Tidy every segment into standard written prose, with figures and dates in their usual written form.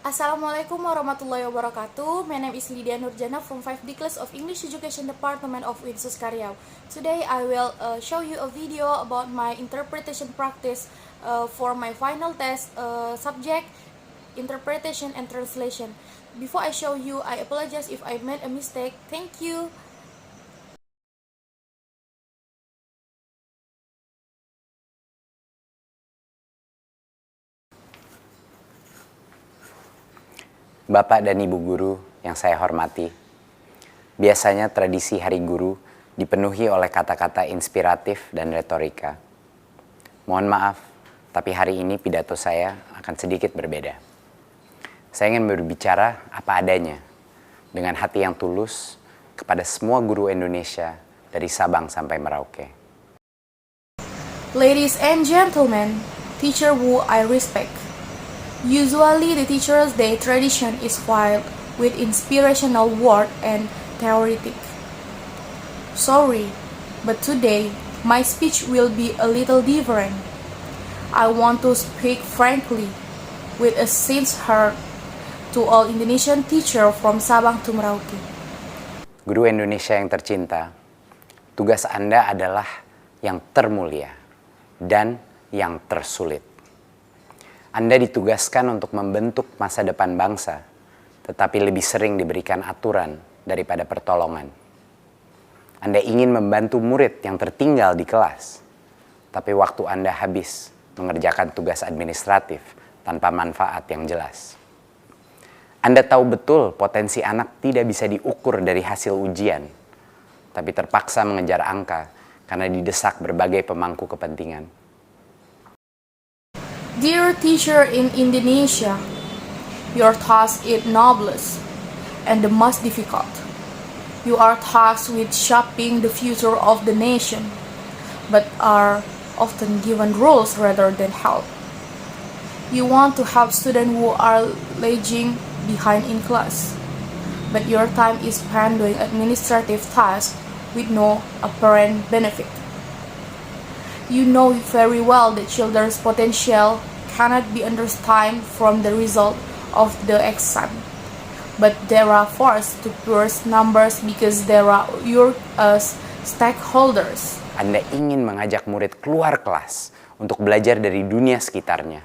Assalamualaikum warahmatullahi wabarakatuh. My name is Lydia Nurjana from 5D class of English Education Department of Winsus Karyau. Today I will show you a video about my interpretation practice for my final test subject interpretation and translation. Before I show you, I apologize if I made a mistake. Thank you. Bapak dan Ibu guru yang saya hormati, biasanya tradisi Hari Guru dipenuhi oleh kata-kata inspiratif dan retorika. Mohon maaf, tapi hari ini pidato saya akan sedikit berbeda. Saya ingin berbicara apa adanya, dengan hati yang tulus kepada semua guru Indonesia dari Sabang sampai Merauke. Ladies and gentlemen, teacher who I respect. Usually the Teacher's Day tradition is filled with inspirational word and theoretic. Sorry, but today my speech will be a little different. I want to speak frankly, with a sincere heart, to all Indonesian teacher from Sabang to Merauke. Guru Indonesia yang tercinta, tugas Anda adalah yang termulia dan yang tersulit. Anda ditugaskan untuk membentuk masa depan bangsa, tetapi lebih sering diberikan aturan daripada pertolongan. Anda ingin membantu murid yang tertinggal di kelas, tapi waktu Anda habis mengerjakan tugas administratif tanpa manfaat yang jelas. Anda tahu betul potensi anak tidak bisa diukur dari hasil ujian, tapi terpaksa mengejar angka karena didesak berbagai pemangku kepentingan. Dear teacher in Indonesia, your task is noblest and the most difficult. You are tasked with shaping the future of the nation, but are often given rules rather than help. You want to help students who are lagging behind in class, but your time is spent doing administrative tasks with no apparent benefit. You know very well that children's potential cannot be understood from the result of the exam, but they are forced to produce numbers because they are your stakeholders. Anda ingin mengajak murid keluar kelas untuk belajar dari dunia sekitarnya,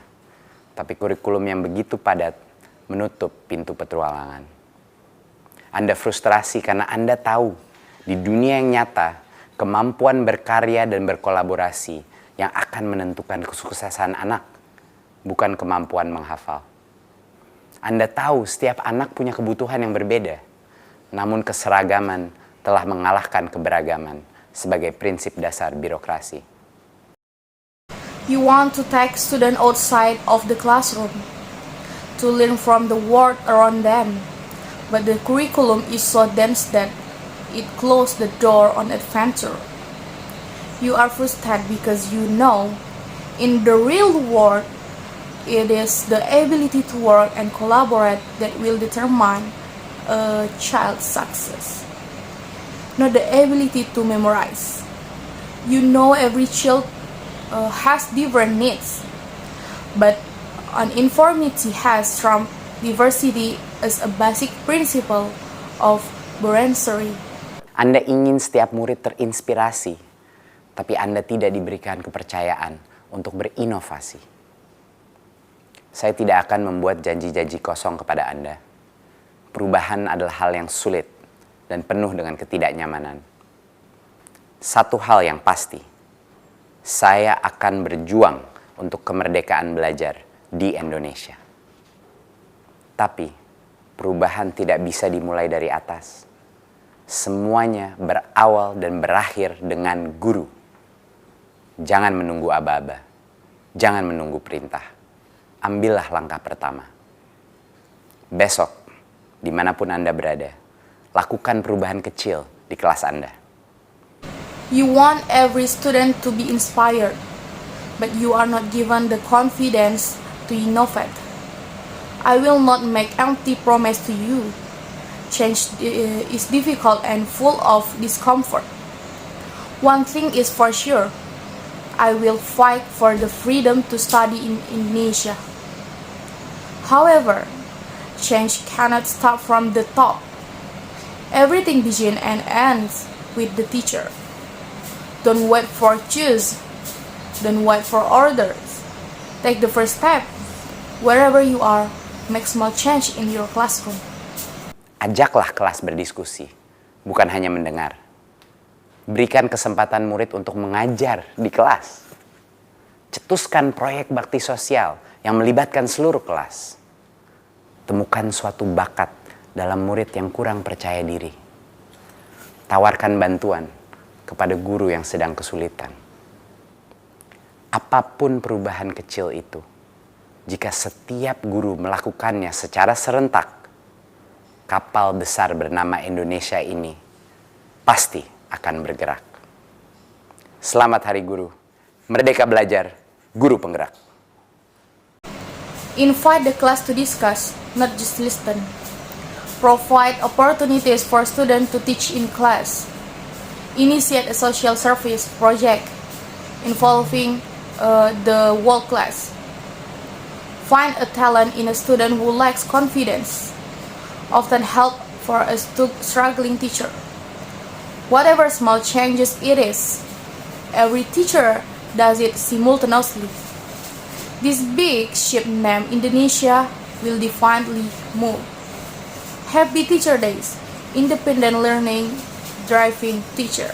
tapi kurikulum yang begitu padat menutup pintu petualangan. Anda frustrasi karena Anda tahu di dunia yang nyata, kemampuan berkarya dan berkolaborasi yang akan menentukan kesuksesan anak, bukan kemampuan menghafal. Anda tahu setiap anak punya kebutuhan yang berbeda, namun keseragaman telah mengalahkan keberagaman sebagai prinsip dasar birokrasi. You want to take students outside of the classroom to learn from the world around them, but the curriculum is so dense that it closes the door on adventure. You are frustrated because you know, in the real world, it is the ability to work and collaborate that will determine a child's success, not the ability to memorize. You know every child has different needs, but uniformity has trumped diversity as a basic principle of Montessori. Anda ingin setiap murid terinspirasi, tapi Anda tidak diberikan kepercayaan untuk berinovasi. Saya tidak akan membuat janji-janji kosong kepada Anda. Perubahan adalah hal yang sulit dan penuh dengan ketidaknyamanan. Satu hal yang pasti, saya akan berjuang untuk kemerdekaan belajar di Indonesia. Tapi, perubahan tidak bisa dimulai dari atas. Semuanya berawal dan berakhir dengan guru. Jangan menunggu aba-aba. Jangan menunggu perintah. Ambillah langkah pertama. Besok, dimanapun Anda berada, lakukan perubahan kecil di kelas Anda. You want every student to be inspired, but you are not given the confidence to innovate. I will not make empty promise to you. Change is difficult and full of discomfort. One thing is for sure, I will fight for the freedom to study in Indonesia. However, change cannot start from the top. Everything begins and ends with the teacher. Don't wait for cues. Don't wait for orders. Take the first step. Wherever you are, make small change in your classroom. Ajaklah kelas berdiskusi, bukan hanya mendengar. Berikan kesempatan murid untuk mengajar di kelas. Cetuskan proyek bakti sosial yang melibatkan seluruh kelas. Temukan suatu bakat dalam murid yang kurang percaya diri. Tawarkan bantuan kepada guru yang sedang kesulitan. Apapun perubahan kecil itu, jika setiap guru melakukannya secara serentak, kapal besar bernama Indonesia ini pasti akan bergerak. Selamat Hari Guru. Merdeka belajar, guru penggerak. Invite the class to discuss, not just listen. Provide opportunities for students to teach in class. Initiate a social service project involving the whole class. Find a talent in a student who lacks confidence. Often help for a struggling teacher. Whatever small changes it is, every teacher does it simultaneously. This big ship named Indonesia will definitely move. Happy Teacher Days, independent learning, driving teacher.